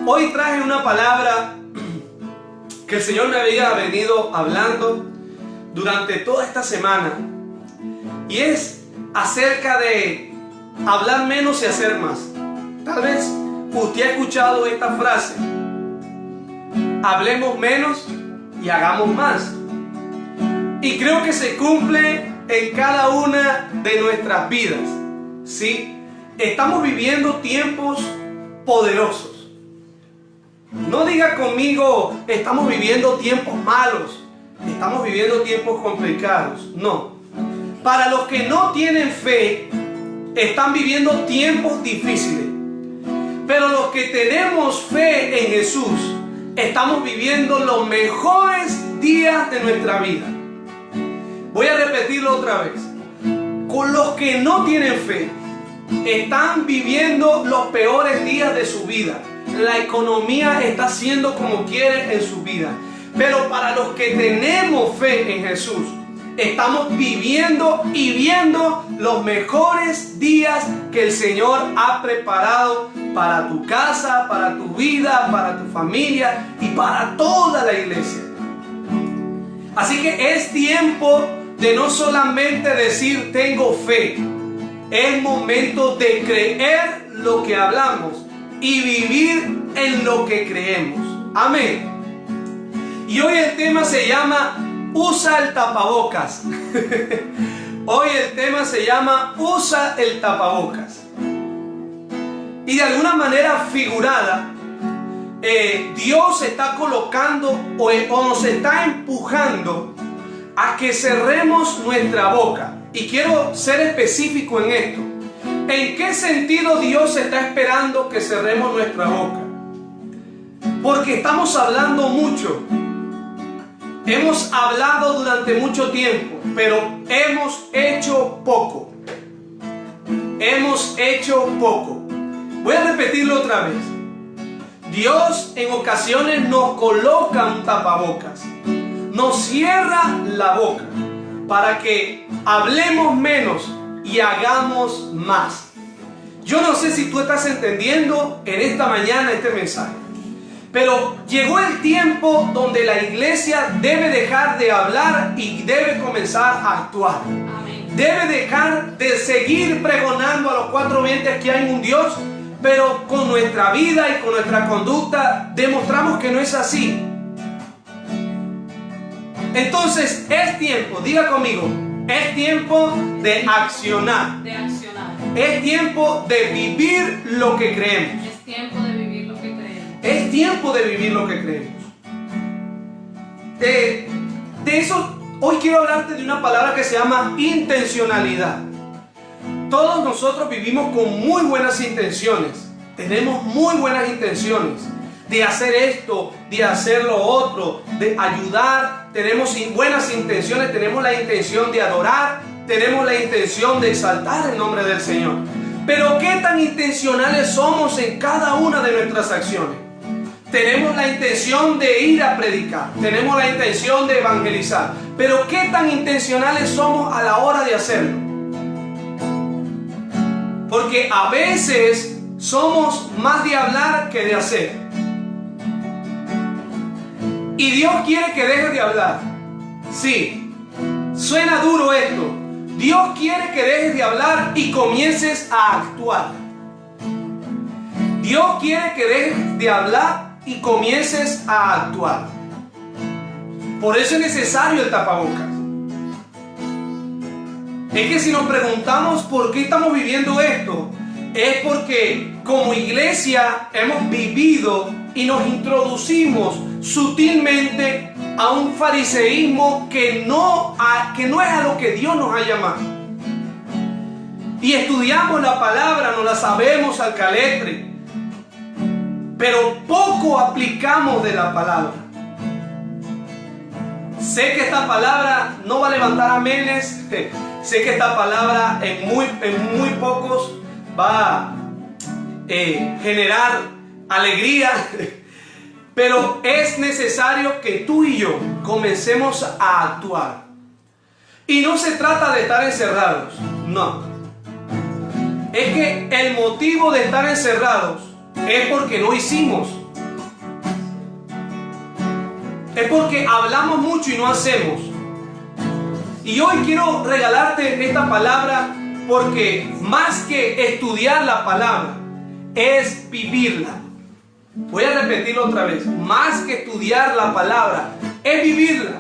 Hoy traje una palabra que el Señor me había venido hablando durante toda esta semana, y es acerca de hablar menos y hacer más. Tal vez usted ha escuchado esta frase: hablemos menos y hagamos más. Y creo que se cumple en cada una de nuestras vidas. ¿Sí? Estamos viviendo tiempos poderosos. No diga conmigo, estamos viviendo tiempos malos, estamos viviendo tiempos complicados. No. Para los que no tienen fe, están viviendo tiempos difíciles. Pero los que tenemos fe en Jesús, estamos viviendo los mejores días de nuestra vida. Voy a repetirlo otra vez. Con los que no tienen fe, están viviendo los peores días de su vida. La economía está siendo como quiere en su vida. Pero para los que tenemos fe en Jesús, estamos viviendo y viendo los mejores días que el Señor ha preparado para tu casa, para tu vida, para tu familia y para toda la iglesia. Así que es tiempo de no solamente decir tengo fe. Es momento de creer lo que hablamos y vivir en lo que creemos. Amén. Y hoy el tema se llama usa el tapabocas. Hoy el tema se llama usa el tapabocas. Y de alguna manera figurada, Dios está colocando o nos está empujando a que cerremos nuestra boca. Y quiero ser específico en esto. ¿En qué sentido Dios está esperando que cerremos nuestra boca? Porque estamos hablando mucho. Hemos hablado durante mucho tiempo, pero hemos hecho poco. Hemos hecho poco. Voy a repetirlo otra vez. Dios en ocasiones nos coloca un tapabocas. Nos cierra la boca para que hablemos menos y hagamos más. Yo no sé si tú estás entendiendo en esta mañana este mensaje, pero llegó el tiempo donde la iglesia debe dejar de hablar y debe comenzar a actuar. Amén. Debe dejar de seguir pregonando a los cuatro vientos que hay un Dios, pero con nuestra vida y con nuestra conducta demostramos que no es así. Entonces es tiempo, diga conmigo, es tiempo de accionar. Es tiempo de vivir lo que creemos. Es tiempo de vivir lo que creemos. Es tiempo de vivir lo que creemos. De eso, hoy quiero hablarte de una palabra que se llama intencionalidad. Todos nosotros vivimos con muy buenas intenciones. Tenemos muy buenas intenciones de hacer esto, de hacer lo otro, de ayudar. Tenemos buenas intenciones, tenemos la intención de adorar, tenemos la intención de exaltar el nombre del Señor. Pero ¿qué tan intencionales somos en cada una de nuestras acciones? Tenemos la intención de ir a predicar, tenemos la intención de evangelizar, pero ¿qué tan intencionales somos a la hora de hacerlo? Porque a veces somos más de hablar que de hacer. Y Dios quiere que dejes de hablar. Sí, suena duro esto. Dios quiere que dejes de hablar y comiences a actuar. Dios quiere que dejes de hablar y comiences a actuar. Por eso es necesario el tapabocas. Es que si nos preguntamos por qué estamos viviendo esto, es porque como iglesia hemos vivido y nos introducimos sutilmente a un fariseísmo que no es a lo que Dios nos ha llamado. Y estudiamos la palabra, nos la sabemos al caletre, pero poco aplicamos de la palabra. Sé que esta palabra no va a levantar amenes. Sé que esta palabra en muy pocos va a generar alegría. Pero es necesario que tú y yo comencemos a actuar. Y no se trata de estar encerrados. No. Es que el motivo de estar encerrados es porque no hicimos. es porque hablamos mucho y no hacemos. Y hoy quiero regalarte esta palabra porque más que estudiar la palabra es vivirla. Voy a repetirlo otra vez. Más que estudiar la palabra es vivirla.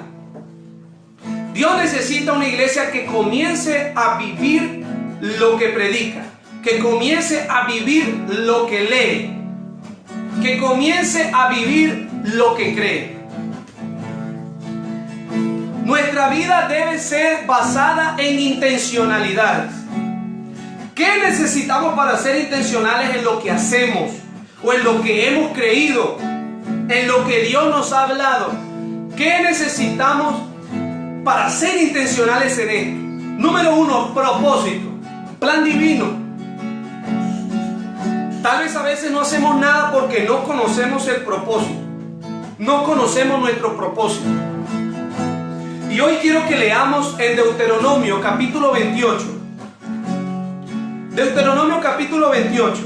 Dios necesita una iglesia que comience a vivir lo que predica, que comience a vivir lo que lee, que comience a vivir lo que cree. Nuestra vida debe ser basada en intencionalidades. ¿Qué necesitamos para ser intencionales en lo que hacemos o en lo que hemos creído, en lo que Dios nos ha hablado? ¿Qué necesitamos para ser intencionales en esto? Número 1, propósito, plan divino. Tal vez a veces no hacemos nada porque no conocemos el propósito, no conocemos nuestro propósito. Y hoy quiero que leamos en Deuteronomio capítulo 28. Deuteronomio capítulo 28.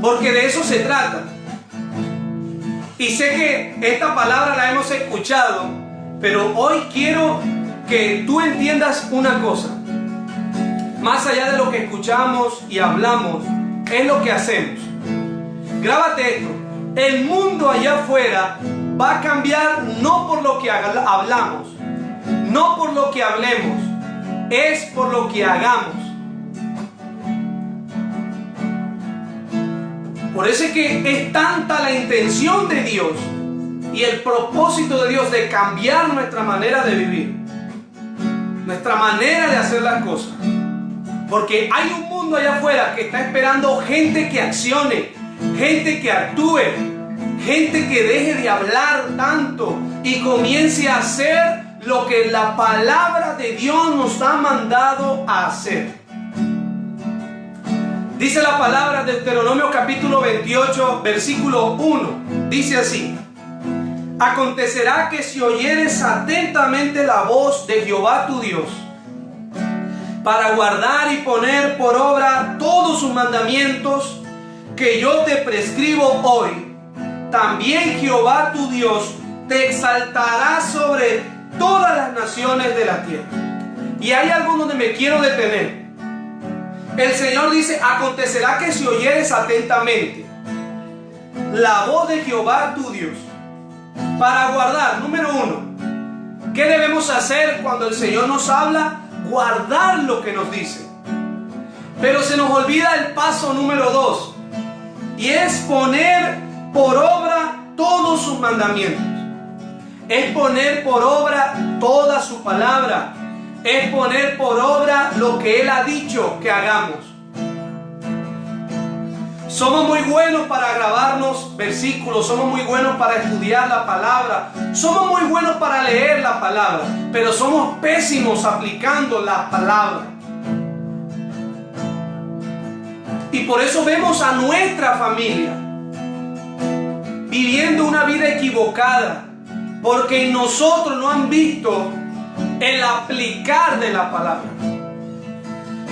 Porque de eso se trata. Y sé que esta palabra la hemos escuchado, pero hoy quiero que tú entiendas una cosa. Más allá de lo que escuchamos y hablamos, es lo que hacemos. Grábate esto. El mundo allá afuera va a cambiar no por lo que hablamos, no por lo que hablemos, es por lo que hagamos. Por eso es que es tanta la intención de Dios y el propósito de Dios de cambiar nuestra manera de vivir, nuestra manera de hacer las cosas. Porque hay un mundo allá afuera que está esperando gente que accione, gente que actúe, gente que deje de hablar tanto y comience a hacer lo que la palabra de Dios nos ha mandado a hacer. Dice la palabra de Deuteronomio capítulo 28, versículo 1. Dice así: acontecerá que si oyeres atentamente la voz de Jehová tu Dios, para guardar y poner por obra todos sus mandamientos que yo te prescribo hoy, también Jehová tu Dios te exaltará sobre todas las naciones de la tierra. Y hay algo donde me quiero detener. El Señor dice: acontecerá que si oyeres atentamente la voz de Jehová tu Dios, para guardar. Número 1, ¿qué debemos hacer cuando el Señor nos habla? Guardar lo que nos dice. Pero se nos olvida el paso número 2, y es poner por obra todos sus mandamientos. Es poner por obra toda su palabra. Es poner por obra lo que Él ha dicho que hagamos. Somos muy buenos para grabarnos versículos, somos muy buenos para estudiar la palabra, somos muy buenos para leer la palabra, pero somos pésimos aplicando la palabra. Y por eso vemos a nuestra familia viviendo una vida equivocada, porque en nosotros no han visto el aplicar de la palabra.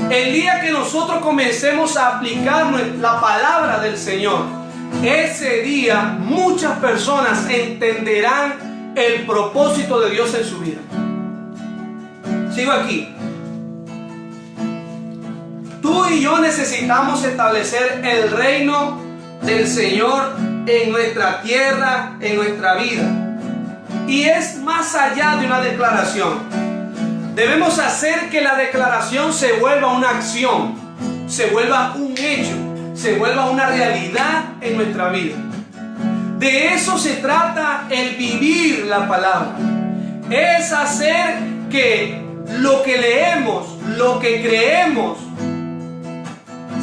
El día que nosotros comencemos a aplicar la palabra del Señor, ese día muchas personas entenderán el propósito de Dios en su vida. Sigo aquí. Tú y yo necesitamos establecer el reino del Señor en nuestra tierra, en nuestra vida. Y es más allá de una declaración. Debemos hacer que la declaración se vuelva una acción, se vuelva un hecho, se vuelva una realidad en nuestra vida. De eso se trata el vivir la palabra. Es hacer que lo que leemos, lo que creemos,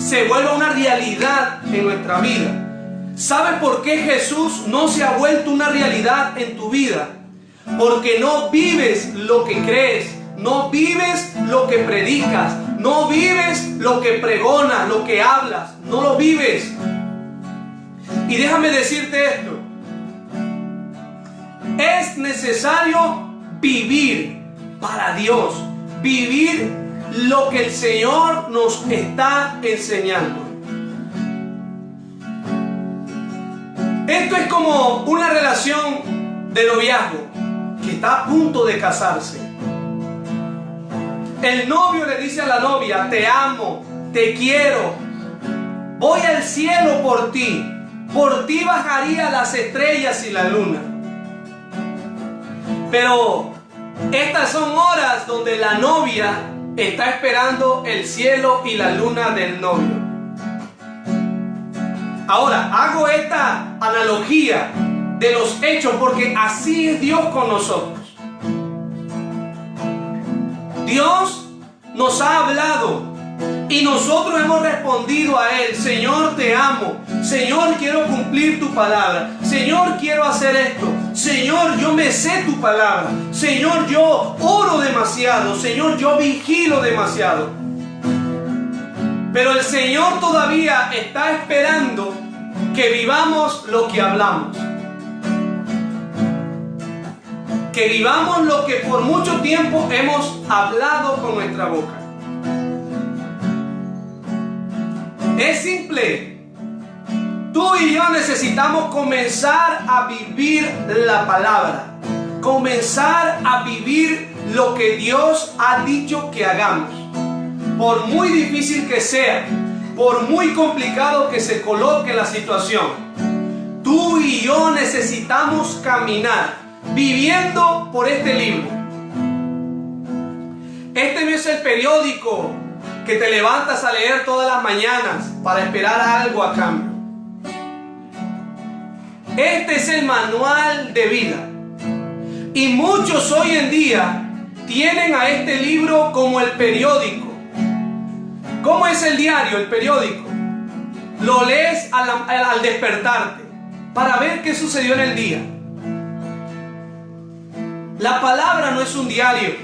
se vuelva una realidad en nuestra vida. ¿Sabes por qué Jesús no se ha vuelto una realidad en tu vida? Porque no vives lo que crees, no vives lo que predicas, no vives lo que pregonas, lo que hablas, no lo vives. Y déjame decirte esto: es necesario vivir para Dios, vivir lo que el Señor nos está enseñando. Esto es como una relación de noviazgo que está a punto de casarse. El novio le dice a la novia: te amo, te quiero, voy al cielo por ti bajaría las estrellas y la luna. Pero estas son horas donde la novia está esperando el cielo y la luna del novio. Ahora, hago esta analogía de los hechos porque así es Dios con nosotros. Dios nos ha hablado y nosotros hemos respondido a Él: Señor, te amo. Señor, quiero cumplir tu palabra. Señor, quiero hacer esto. Señor, yo me sé tu palabra. Señor, yo oro demasiado. Señor, yo vigilo demasiado. Pero el Señor todavía está esperando que vivamos lo que hablamos. Que vivamos lo que por mucho tiempo hemos hablado con nuestra boca. Es simple. Tú y yo necesitamos comenzar a vivir la palabra. Comenzar a vivir lo que Dios ha dicho que hagamos. Por muy difícil que sea, por muy complicado que se coloque la situación, tú y yo necesitamos caminar viviendo por este libro. Este no es el periódico que te levantas a leer todas las mañanas para esperar algo a cambio. Este es el manual de vida. Y muchos hoy en día tienen a este libro como el periódico. ¿Cómo es el diario, el periódico? Lo lees al despertarte para ver qué sucedió en el día. La palabra no es un diario.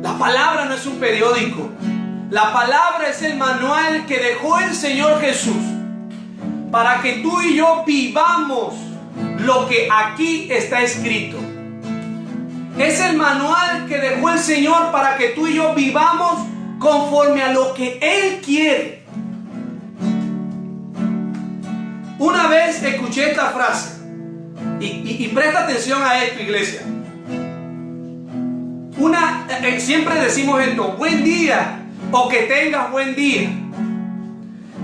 La palabra no es un periódico. La palabra es el manual que dejó el Señor Jesús para que tú y yo vivamos lo que aquí está escrito. Es el manual que dejó el Señor para que tú y yo vivamos conforme a lo que Él quiere. Una vez escuché esta frase y presta atención a esto, iglesia. Siempre decimos esto: buen día o que tengas buen día.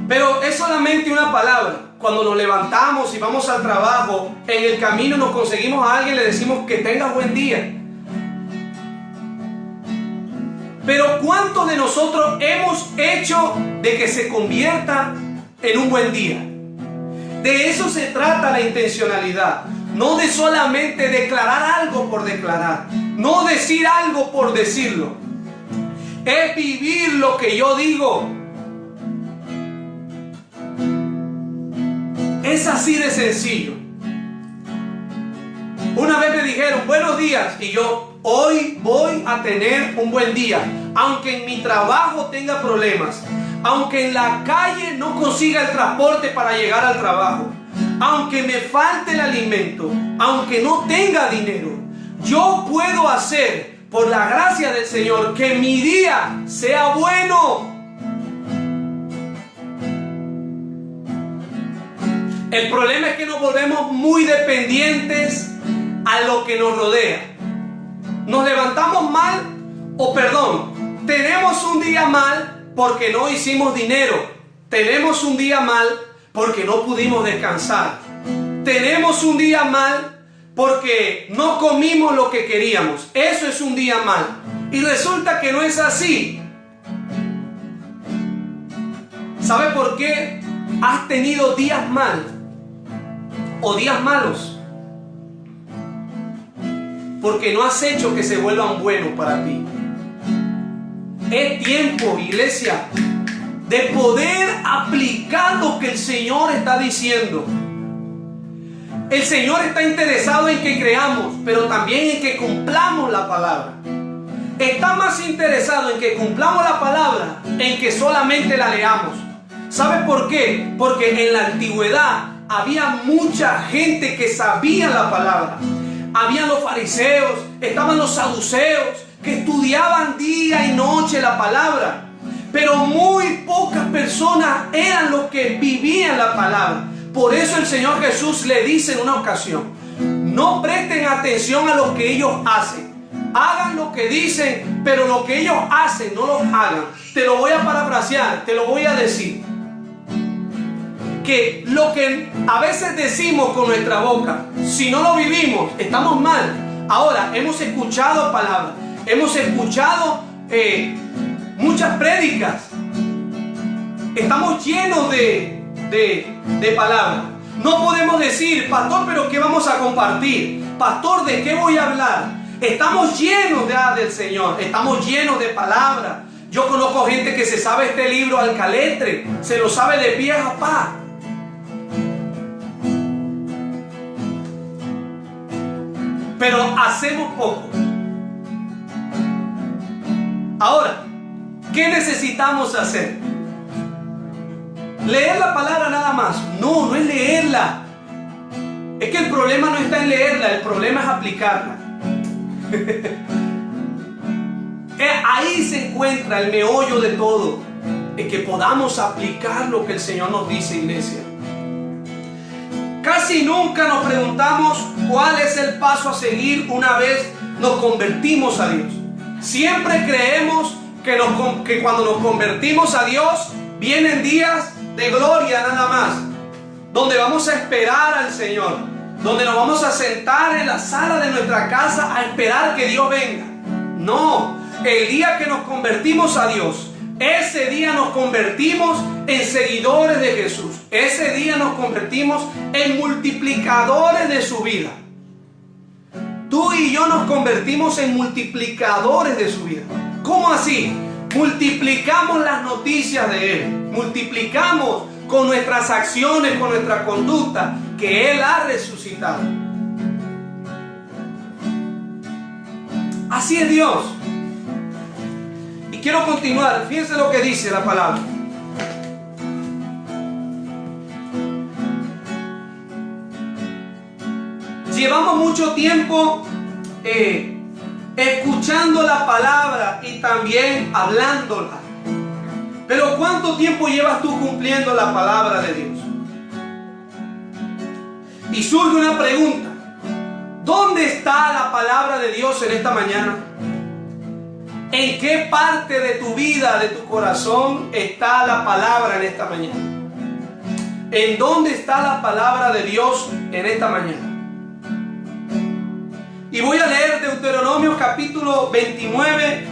Pero es solamente una palabra. Cuando nos levantamos y vamos al trabajo, en el camino nos conseguimos a alguien, le decimos que tengas buen día. Pero ¿cuántos de nosotros hemos hecho de que se convierta en un buen día? De eso se trata la intencionalidad. No de solamente declarar algo por declarar. No decir algo por decirlo. Es vivir lo que yo digo. Es así de sencillo. Una vez me dijeron buenos días y yo: hoy voy a tener un buen día, aunque en mi trabajo tenga problemas, aunque en la calle no consiga el transporte para llegar al trabajo, aunque me falte el alimento, aunque no tenga dinero, yo puedo hacer, por la gracia del Señor, que mi día sea bueno. El problema es que nos volvemos muy dependientes a lo que nos rodea. Nos levantamos mal, tenemos un día mal porque no hicimos dinero. Tenemos un día mal porque no pudimos descansar. Tenemos un día mal porque no comimos lo que queríamos. Eso es un día mal. Y resulta que no es así. ¿Sabe por qué has tenido días mal o días malos? Porque no has hecho que se vuelvan buenos para ti. Es tiempo, iglesia, de poder aplicar lo que el Señor está diciendo. El Señor está interesado en que creamos, pero también en que cumplamos la palabra. Está más interesado en que cumplamos la palabra, en que solamente la leamos. ¿Sabe por qué? Porque en la antigüedad había mucha gente que sabía la palabra. Habían los fariseos, estaban los saduceos, que estudiaban día y noche la palabra. Pero muy pocas personas eran los que vivían la palabra. Por eso el Señor Jesús le dice en una ocasión: no presten atención a lo que ellos hacen. Hagan lo que dicen, pero lo que ellos hacen no lo hagan. Te lo voy a parafrasear, te lo voy a decir. Que lo que a veces decimos con nuestra boca, si no lo vivimos, estamos mal. Ahora, hemos escuchado palabras, hemos escuchado muchas prédicas. Estamos llenos de palabras. No podemos decir: pastor, pero ¿qué vamos a compartir? Pastor, ¿de qué voy a hablar? Estamos llenos del Señor, estamos llenos de palabras. Yo conozco gente que se sabe este libro al caletre, se lo sabe de pie a pa. Pero hacemos poco. Ahora, ¿qué necesitamos hacer? ¿Leer la palabra nada más? No, no es leerla. Es que el problema no está en leerla, el problema es aplicarla. Ahí se encuentra el meollo de todo, en que podamos aplicar lo que el Señor nos dice, iglesia. Casi nunca nos preguntamos cuál es el paso a seguir una vez nos convertimos a Dios. Siempre creemos que cuando nos convertimos a Dios vienen días de gloria nada más, donde vamos a esperar al Señor, donde nos vamos a sentar en la sala de nuestra casa a esperar que Dios venga. No, el día que nos convertimos a Dios, ese día nos convertimos en seguidores de Jesús. Ese día nos convertimos en multiplicadores de su vida. Tú y yo nos convertimos en multiplicadores de su vida. ¿Cómo así? Multiplicamos las noticias de Él. Multiplicamos con nuestras acciones, con nuestra conducta, que Él ha resucitado. Así es Dios. Y quiero continuar. Fíjense lo que dice la palabra. Llevamos mucho tiempo escuchando la palabra y también hablándola. Pero ¿cuánto tiempo llevas tú cumpliendo la palabra de Dios? Y surge una pregunta: ¿dónde está la palabra de Dios en esta mañana? ¿En qué parte de tu vida, de tu corazón está la palabra en esta mañana? ¿En dónde está la palabra de Dios en esta mañana? Y voy a leer Deuteronomio capítulo 29.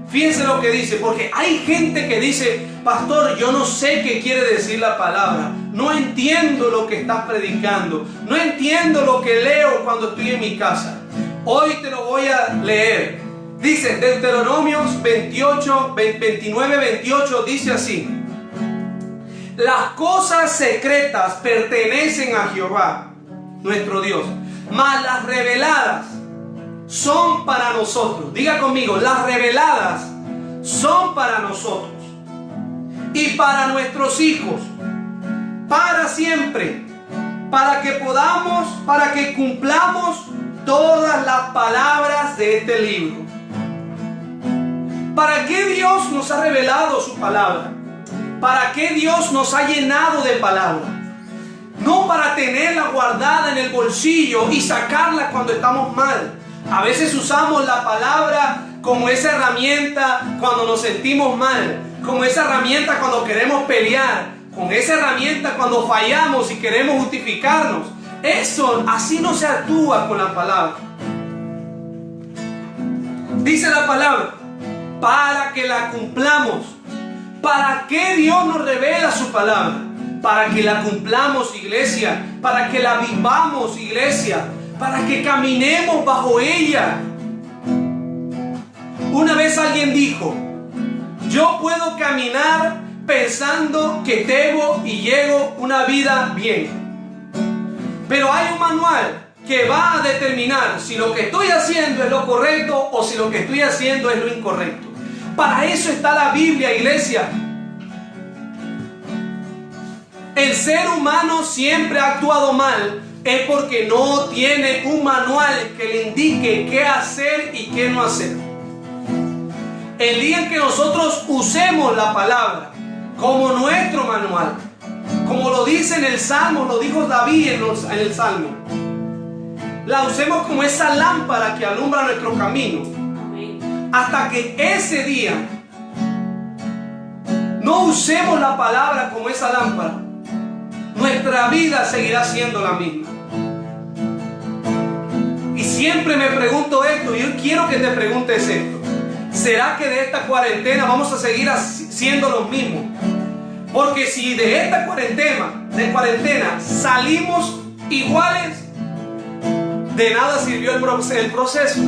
Fíjense lo que dice, porque hay gente que dice: pastor, yo no sé qué quiere decir la palabra. No entiendo lo que estás predicando. No entiendo lo que leo cuando estoy en mi casa. Hoy te lo voy a leer. Dice Deuteronomio 29:28, dice así: las cosas secretas pertenecen a Jehová, nuestro Dios, mas las reveladas son para nosotros. Diga conmigo: las reveladas son para nosotros y para nuestros hijos, para siempre, para que cumplamos todas las palabras de este libro. ¿Para qué Dios nos ha revelado su palabra? ¿Para qué Dios nos ha llenado de palabra? No para tenerla guardada en el bolsillo y sacarla cuando estamos mal. A veces usamos la palabra como esa herramienta cuando nos sentimos mal, como esa herramienta cuando queremos pelear, con esa herramienta cuando fallamos y queremos justificarnos. Así no se actúa con la palabra. Dice la palabra: para que la cumplamos. ¿Para qué Dios nos revela su palabra? Para que la cumplamos, iglesia. Para que la vivamos, iglesia. Para que caminemos bajo ella. Una vez alguien dijo: yo puedo caminar pensando que tengo y llego una vida bien, pero hay un manual que va a determinar si lo que estoy haciendo es lo correcto o si lo que estoy haciendo es lo incorrecto. Para eso está la Biblia, iglesia. El ser humano siempre ha actuado mal, es porque no tiene un manual que le indique qué hacer y qué no hacer. El día en que nosotros usemos la palabra como nuestro manual, como lo dice en el Salmo, lo dijo David en el Salmo. La usemos como esa lámpara que alumbra nuestro camino. Amén. Hasta que ese día no usemos la palabra como esa lámpara, nuestra vida seguirá siendo la misma. Y siempre me pregunto esto, y yo quiero que te preguntes esto: ¿será que de esta cuarentena vamos a seguir siendo los mismos? Porque si de esta cuarentena salimos iguales, de nada sirvió el proceso.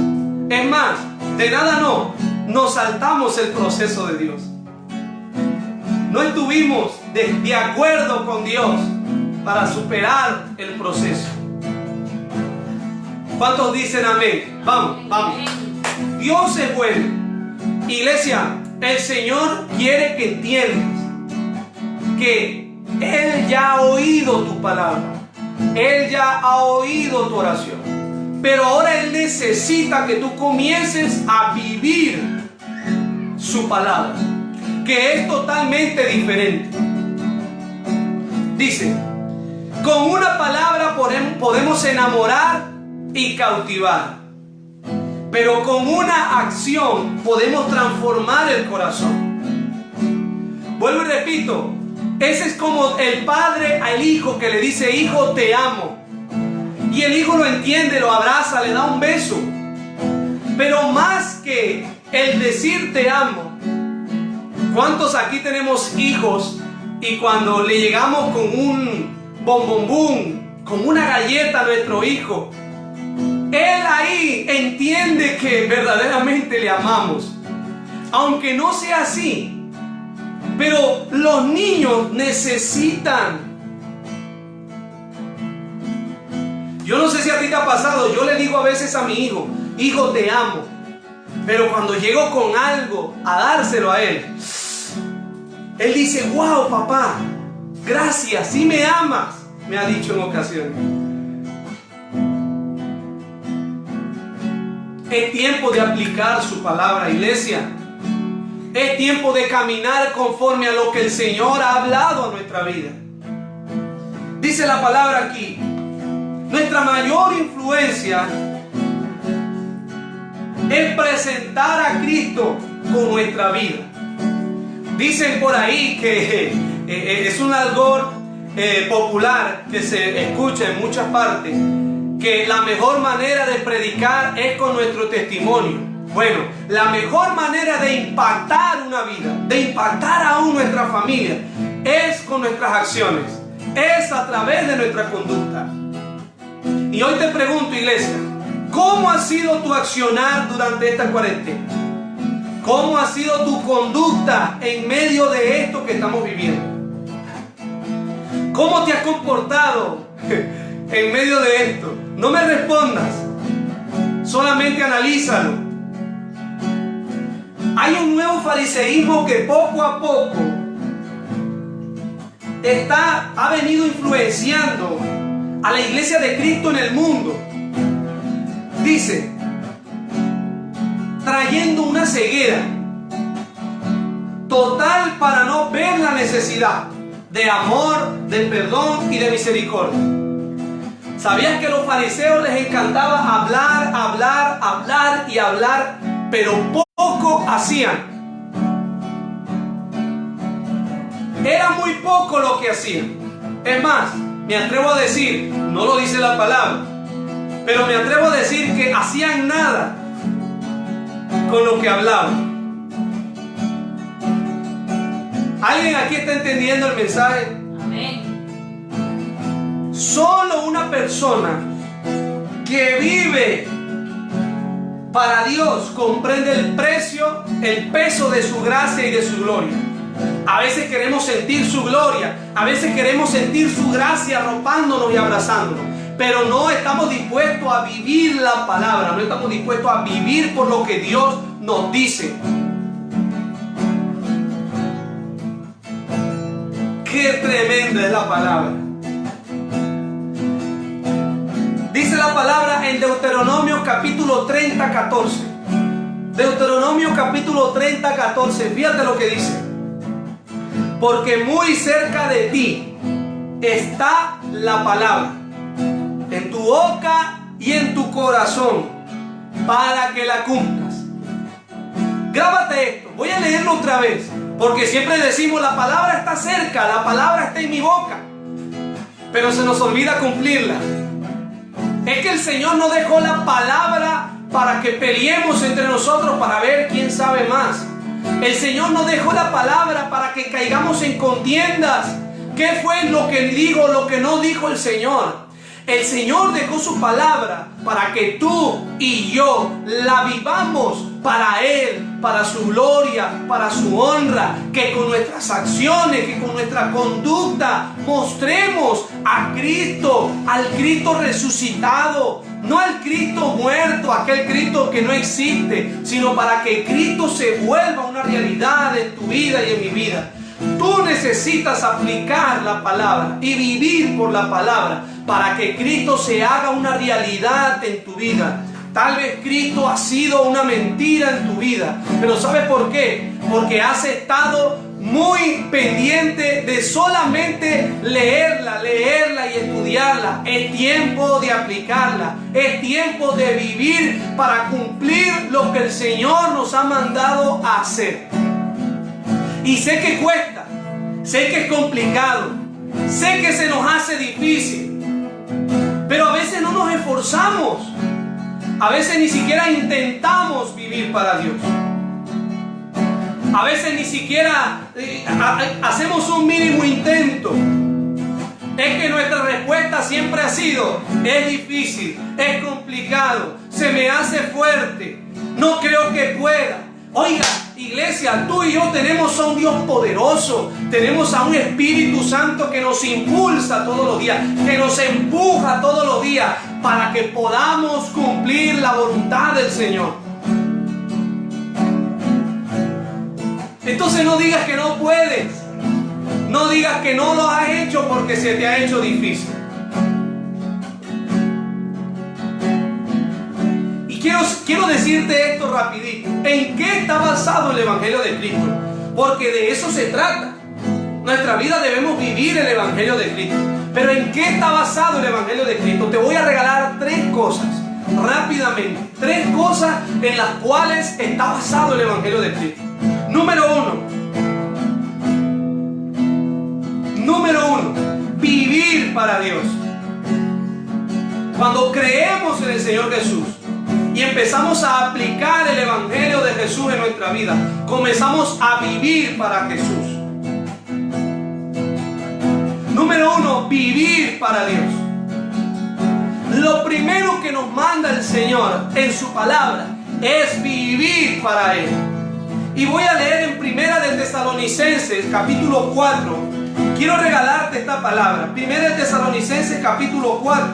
Es más, de nada nos saltamos el proceso de Dios. No estuvimos de acuerdo con Dios para superar el proceso. ¿Cuántos dicen amén? Vamos. Dios es bueno. Iglesia, el Señor quiere que entiendas que Él ya ha oído tu palabra. Él ya ha oído tu oración. Pero ahora Él necesita que tú comiences a vivir su palabra, que es totalmente diferente. Dice: con una palabra podemos enamorar y cautivar, pero con una acción podemos transformar el corazón. Vuelvo y repito, ese es como el padre al hijo que le dice: hijo, te amo. Y el hijo lo entiende, lo abraza, le da un beso. Pero más que el decir te amo, ¿cuántos aquí tenemos hijos y cuando le llegamos con un bombombón, con una galleta a nuestro hijo, él ahí entiende que verdaderamente le amamos? Aunque no sea así, pero los niños necesitan. Yo no sé si a ti te ha pasado, yo le digo a veces a mi hijo: hijo, te amo. Pero cuando llego con algo a dárselo a él dice: wow, papá, gracias, sí me amas, me ha dicho en ocasiones. Es tiempo de aplicar su palabra, iglesia. Es tiempo de caminar conforme a lo que el Señor ha hablado a nuestra vida. Dice la palabra aquí: nuestra mayor influencia es presentar a Cristo con nuestra vida. Dicen por ahí que es un argot popular que se escucha en muchas partes, que la mejor manera de predicar es con nuestro testimonio. Bueno, la mejor manera de impactar una vida, de impactar aún nuestra familia, es con nuestras acciones, es a través de nuestra conducta. Y hoy te pregunto, iglesia, ¿cómo ha sido tu accionar durante esta cuarentena? ¿Cómo ha sido tu conducta en medio de esto que estamos viviendo? ¿Cómo te has comportado en medio de esto? No me respondas, solamente analízalo. Hay un nuevo fariseísmo que poco a poco ha venido influenciando a la iglesia de Cristo en el mundo. Dice: trayendo una ceguera total para no ver la necesidad de amor, de perdón y de misericordia. ¿Sabías que a los fariseos les encantaba hablar y hablar, pero poco hacían? Era muy poco lo que hacían. Es más, me atrevo a decir, no lo dice la palabra, pero me atrevo a decir que hacían nada con lo que hablaban. ¿Alguien aquí está entendiendo el mensaje? Amén. Solo una persona que vive para Dios comprende el precio, el peso de su gracia y de su gloria. A veces queremos sentir su gloria, a veces queremos sentir su gracia arropándonos y abrazándonos, pero no estamos dispuestos a vivir la palabra, no estamos dispuestos a vivir por lo que Dios nos dice. Qué tremenda es la palabra. Dice la palabra en Deuteronomio capítulo 30, 14. Deuteronomio capítulo 30, 14. Fíjate lo que dice: porque muy cerca de ti está la palabra, en tu boca y en tu corazón, para que la cumplas. Grábate esto, voy a leerlo otra vez, porque siempre decimos la palabra está cerca, la palabra está en mi boca, pero se nos olvida cumplirla. Es que el Señor no dejó la palabra para que peleemos entre nosotros para ver quién sabe más. El Señor no dejó la palabra para que caigamos en contiendas. ¿Qué fue lo que dijo, lo que no dijo el Señor? El Señor dejó su palabra para que tú y yo la vivamos para Él, para su gloria, para su honra. Que con nuestras acciones, que con nuestra conducta mostremos a Cristo, al Cristo resucitado. No al Cristo muerto, aquel Cristo que no existe, sino para que Cristo se vuelva una realidad en tu vida y en mi vida. Tú necesitas aplicar la palabra y vivir por la palabra para que Cristo se haga una realidad en tu vida. Tal vez Cristo ha sido una mentira en tu vida, pero ¿sabes por qué? Porque has estado muy pendiente de solamente leerla y estudiarla. Es tiempo de aplicarla, es tiempo de vivir para cumplir lo que el Señor nos ha mandado a hacer. Y sé que cuesta, sé que es complicado, sé que se nos hace difícil, pero a veces no nos esforzamos, a veces ni siquiera intentamos vivir para Dios. A veces ni siquiera hacemos un mínimo intento. Es que nuestra respuesta siempre ha sido: es difícil, es complicado, se me hace fuerte, no creo que pueda. Oiga, iglesia, tú y yo tenemos a un Dios poderoso, tenemos a un Espíritu Santo que nos impulsa todos los días, que nos empuja todos los días para que podamos cumplir la voluntad del Señor. Entonces no digas que no puedes, no digas que no lo has hecho porque se te ha hecho difícil. Y quiero decirte esto rapidito. ¿En qué está basado el Evangelio de Cristo? Porque de eso se trata. Nuestra vida debemos vivir el Evangelio de Cristo. Pero ¿en qué está basado el Evangelio de Cristo? Te voy a regalar 3 cosas rápidamente. 3 cosas en las cuales está basado el Evangelio de Cristo. Número 1, vivir para Dios. Cuando creemos en el Señor Jesús y empezamos a aplicar el Evangelio de Jesús en nuestra vida, comenzamos a vivir para Jesús. Número 1, vivir para Dios. Lo primero que nos manda el Señor en su palabra es vivir para Él. Y voy a leer en Primera de Tesalonicenses capítulo 4. Quiero regalarte esta palabra. Primera de Tesalonicenses capítulo 4.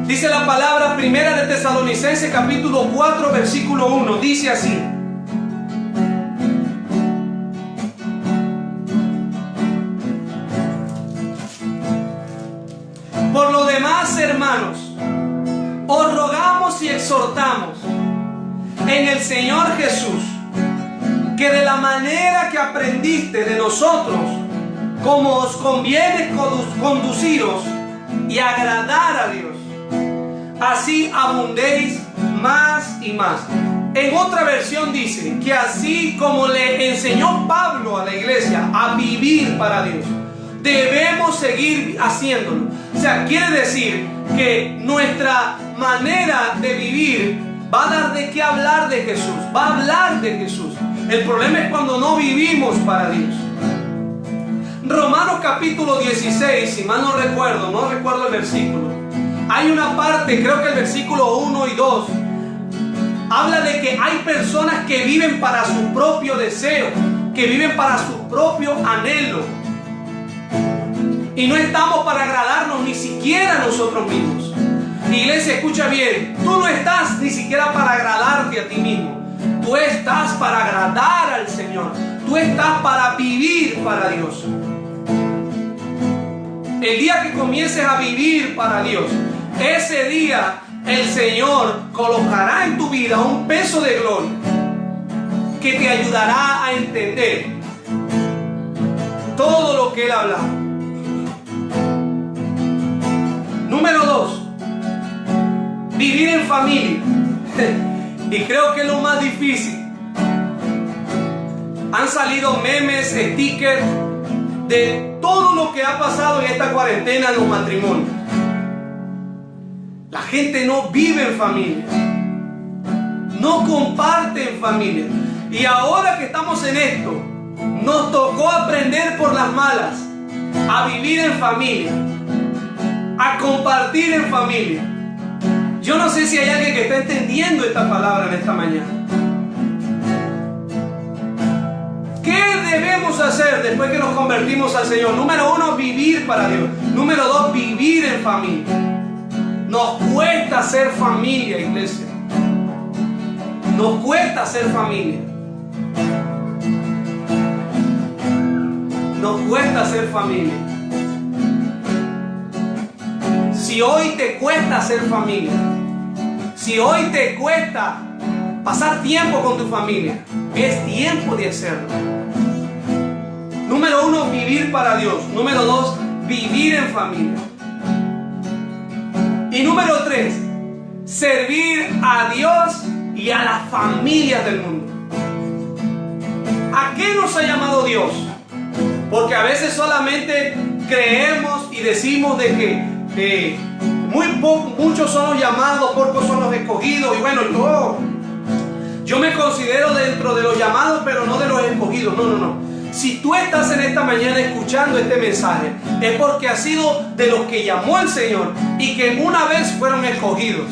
Dice la palabra, Primera de Tesalonicenses capítulo 4 versículo 1. Dice así: por lo demás, hermanos, os rogamos y exhortamos en el Señor Jesús, que de la manera que aprendiste de nosotros, como os conviene conduciros y agradar a Dios, así abundéis más y más. En otra versión dice que así como le enseñó Pablo a la iglesia a vivir para Dios, debemos seguir haciéndolo. O sea, quiere decir que nuestra manera de vivir va a dar de qué hablar de Jesús, va a hablar de Jesús. El problema es cuando no vivimos para Dios. Romanos capítulo 16, si mal no recuerdo el versículo. Hay una parte, creo que el versículo 1 y 2, habla de que hay personas que viven para su propio deseo, que viven para su propio anhelo. Y no estamos para agradarnos ni siquiera a nosotros mismos. Iglesia, escucha bien. Tú no estás ni siquiera para agradarte a ti mismo. Tú estás para agradar al Señor. Tú estás para vivir para Dios. El día que comiences a vivir para Dios, ese día el Señor colocará en tu vida un peso de gloria. que te ayudará a entender todo lo que Él habla. Número 2, vivir en familia. Y creo que es lo más difícil. Han salido memes, stickers de todo lo que ha pasado en esta cuarentena en los matrimonios. La gente no vive en familia, no comparte en familia. Y ahora que estamos en esto, nos tocó aprender por las malas a vivir en familia, a compartir en familia. Yo no sé si hay alguien que está entendiendo esta palabra en esta mañana. ¿Qué debemos hacer después que nos convertimos al Señor? Número 1, vivir para Dios. Número 2, vivir en familia. Nos cuesta ser familia, iglesia. Nos cuesta ser familia. Nos cuesta ser familia. Si hoy te cuesta ser familia, si hoy te cuesta pasar tiempo con tu familia, es tiempo de hacerlo. Número 1, vivir para Dios. Número 2, vivir en familia. Y número 3, servir a Dios y a las familias del mundo. ¿A qué nos ha llamado Dios? Porque a veces solamente creemos y decimos de que muchos son los llamados, pocos son los escogidos. Y bueno, yo me considero dentro de los llamados, pero no de los escogidos. No. Si tú estás en esta mañana escuchando este mensaje, es porque has sido de los que llamó el Señor y que una vez fueron escogidos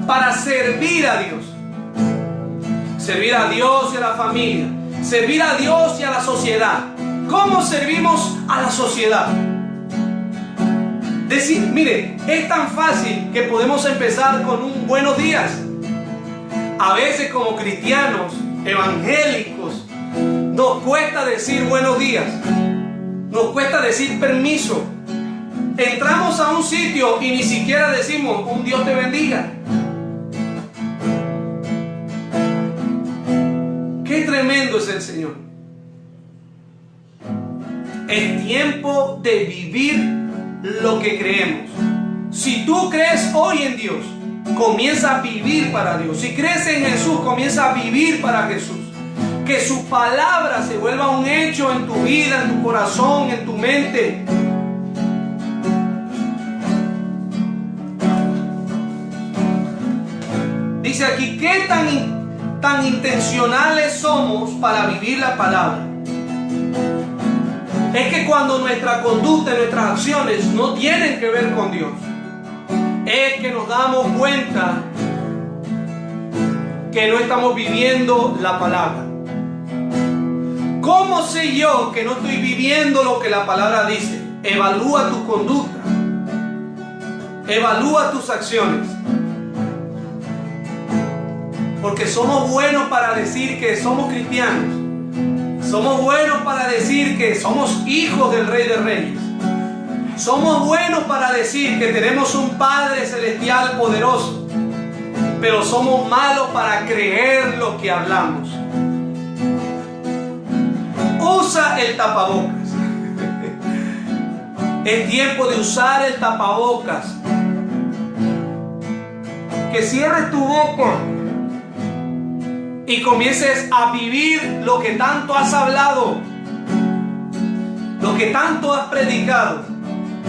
para servir a Dios. Servir a Dios y a la familia. Servir a Dios y a la sociedad. ¿Cómo servimos a la sociedad? Decir, mire, es tan fácil que podemos empezar con un buenos días. A veces como cristianos evangélicos nos cuesta decir buenos días. Nos cuesta decir permiso. Entramos a un sitio y ni siquiera decimos un Dios te bendiga. Qué tremendo es el Señor. Es tiempo de vivir lo que creemos. Si tú crees hoy en Dios, comienza a vivir para Dios. Si crees en Jesús, comienza a vivir para Jesús. Que su palabra se vuelva un hecho en tu vida, en tu corazón, en tu mente. Dice aquí, ¿qué tan intencionales somos para vivir la palabra? Es que cuando nuestra conducta, nuestras acciones no tienen que ver con Dios, es que nos damos cuenta que no estamos viviendo la palabra. ¿Cómo sé yo que no estoy viviendo lo que la palabra dice? Evalúa tu conducta. Evalúa tus acciones. Porque somos buenos para decir que somos cristianos. Somos buenos para decir que somos hijos del Rey de Reyes. Somos buenos para decir que tenemos un Padre Celestial poderoso. Pero somos malos para creer lo que hablamos. Usa el tapabocas. Es tiempo de usar el tapabocas. Que cierres tu boca y comiences a vivir lo que tanto has hablado, lo que tanto has predicado,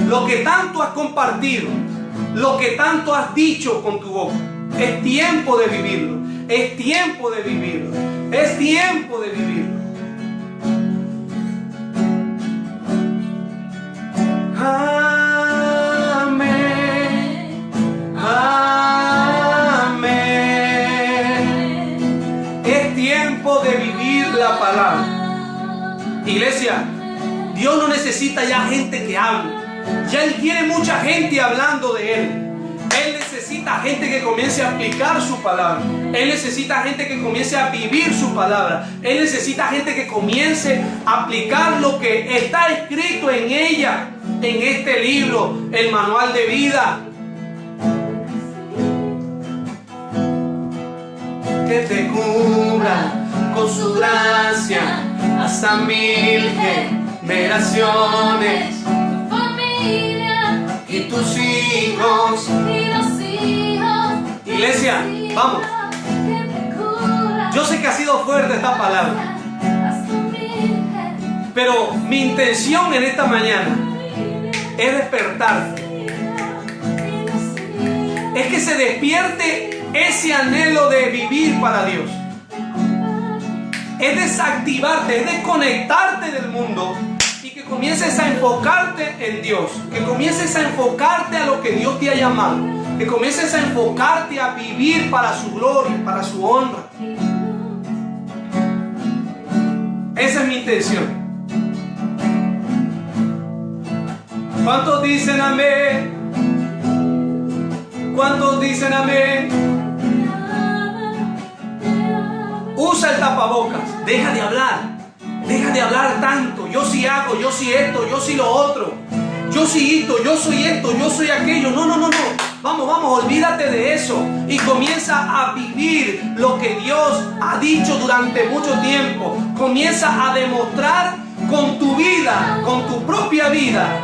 lo que tanto has compartido, lo que tanto has dicho con tu boca. Es tiempo de vivirlo. Es tiempo de vivirlo. Es tiempo de vivirlo. Amén. Amén. Es tiempo de vivir la palabra. Iglesia, Dios no necesita ya gente que hable. Ya Él quiere mucha gente hablando de Él. Él necesita gente que comience a aplicar su palabra. Él necesita gente que comience a vivir su palabra. Él necesita gente que comience a aplicar lo que está escrito en ella, en este libro, el manual de vida. que te cubra con su gracia hasta 1000 generaciones, tu familia y tus hijos. y los hijos. Iglesia, vamos. Que te cubra Yo sé que ha sido fuerte esta palabra, hasta 1000 pero mi intención en esta mañana es despertarte, es que se despierte ese anhelo de vivir para Dios, es desactivarte, es desconectarte del mundo y que comiences a enfocarte en Dios, que comiences a enfocarte a lo que Dios te ha llamado, que comiences a enfocarte a vivir para su gloria, para su honra. Esa es mi intención. ¿Cuántos dicen amén? ¿Cuántos dicen amén? Usa el tapabocas, deja de hablar tanto. Yo sí hago, yo sí esto, yo sí lo otro, yo sí esto, yo soy aquello. No. Vamos, olvídate de eso y comienza a vivir lo que Dios ha dicho durante mucho tiempo. Comienza a demostrar con tu vida, con tu propia vida,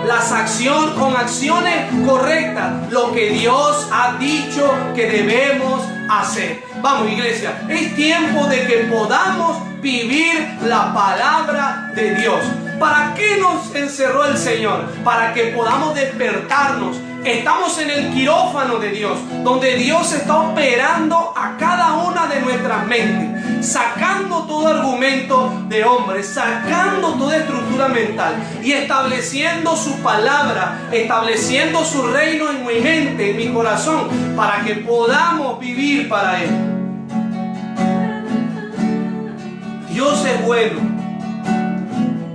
con acciones correctas, lo que Dios ha dicho que debemos hacer. Vamos, iglesia, es tiempo de que podamos vivir la palabra de Dios. ¿Para qué nos encerró el Señor? Para que podamos despertarnos. Estamos en el quirófano de Dios, donde Dios está operando a cada una de nuestras mentes, sacando todo argumento de hombre, sacando toda estructura mental y estableciendo su palabra, estableciendo su reino en mi mente, en mi corazón, para que podamos vivir para Él. Dios es bueno.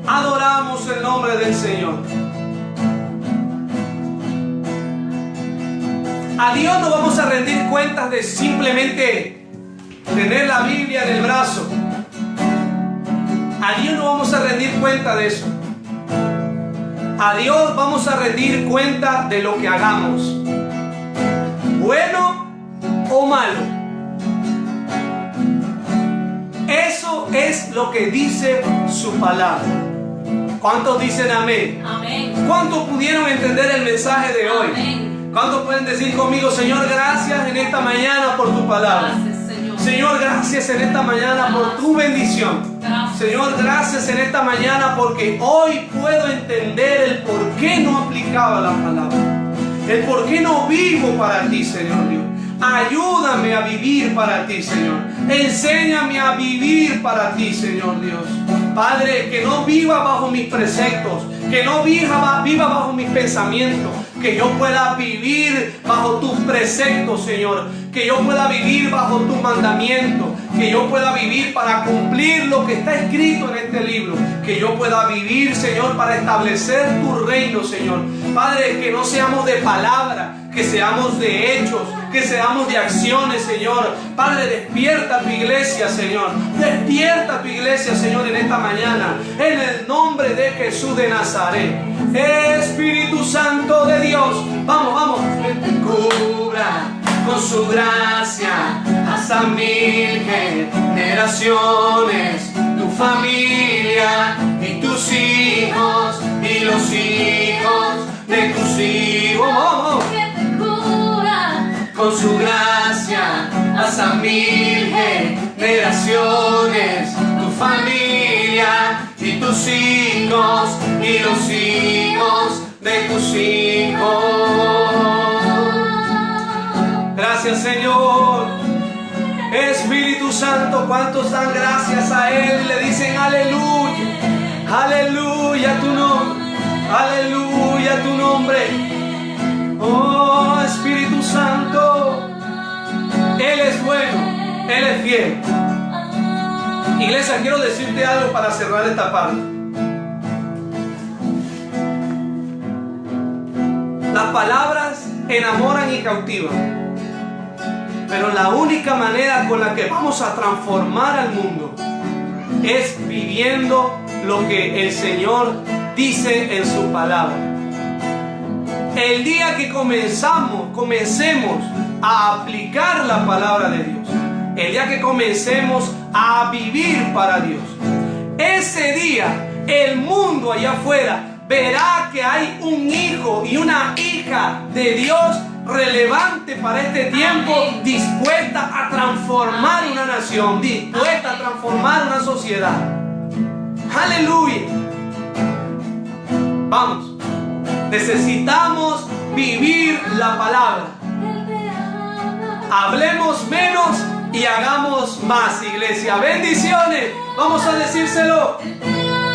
Adoramos el nombre del Señor. A Dios no vamos a rendir cuentas de simplemente tener la Biblia en el brazo. A Dios no vamos a rendir cuenta de eso. A Dios vamos a rendir cuenta de lo que hagamos, bueno o malo. Eso es lo que dice su palabra. ¿Cuántos dicen amén? Amén. ¿Cuántos pudieron entender el mensaje de hoy? Amén. ¿Cuántos pueden decir conmigo, Señor, gracias en esta mañana por tu palabra? Gracias, Señor. Señor, gracias en esta mañana por tu bendición. Gracias. Señor, gracias en esta mañana porque hoy puedo entender el por qué no aplicaba la palabra, el por qué no vivo para ti, Señor Dios. Ayúdame a vivir para ti, Señor. Enséñame a vivir para ti, Señor Dios. Padre, que no viva bajo mis preceptos, que no viva bajo mis pensamientos, que yo pueda vivir bajo tus preceptos, Señor, que yo pueda vivir bajo tus mandamientos, que yo pueda vivir para cumplir lo que está escrito en este libro, que yo pueda vivir, Señor, para establecer tu reino, Señor. Padre, que no seamos de palabra, que seamos de hechos, que seamos de acciones, Señor. Padre, despierta tu iglesia, Señor. Despierta tu iglesia, Señor, en esta mañana. En el nombre de Jesús de Nazaret. Espíritu Santo de Dios. Vamos. Que te cubra con su gracia hasta 1000 generaciones. Tu familia y tus hijos y los hijos de tus hijos. Vamos. Con su gracia hasta 1000 generaciones, tu familia y tus hijos y los hijos de tus hijos. Gracias, Señor. Espíritu Santo, ¿cuántos dan gracias a Él y le dicen aleluya? Aleluya a tu nombre, aleluya a tu nombre. Oh, Espíritu Santo, Él es bueno, Él es fiel. Iglesia, quiero decirte algo para cerrar esta parte. Las palabras enamoran y cautivan, pero la única manera con la que vamos a transformar al mundo es viviendo lo que el Señor dice en su palabra. El día que comencemos a aplicar la palabra de Dios, el día que comencemos a vivir para Dios, ese día el mundo allá afuera verá que hay un hijo y una hija de Dios relevante para este tiempo, dispuesta a transformar una nación, dispuesta a transformar una sociedad. Aleluya. Vamos, necesitamos vivir la palabra. Él te ama. Hablemos menos y hagamos más, iglesia. Bendiciones. Vamos a decírselo. Él te ama.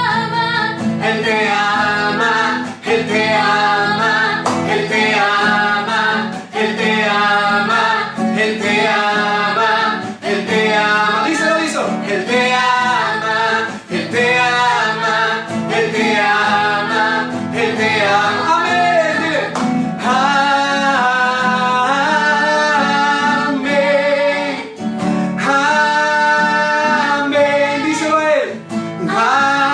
Él te ama, Él te ama, Él te ama, Él te ama, Él te ama, Él te ama. Díselo, díselo. Él te ama, Él te ama, Él te ama, Él te ama. Amén. Dile. Amén. Amén. Díselo a Él. Amén.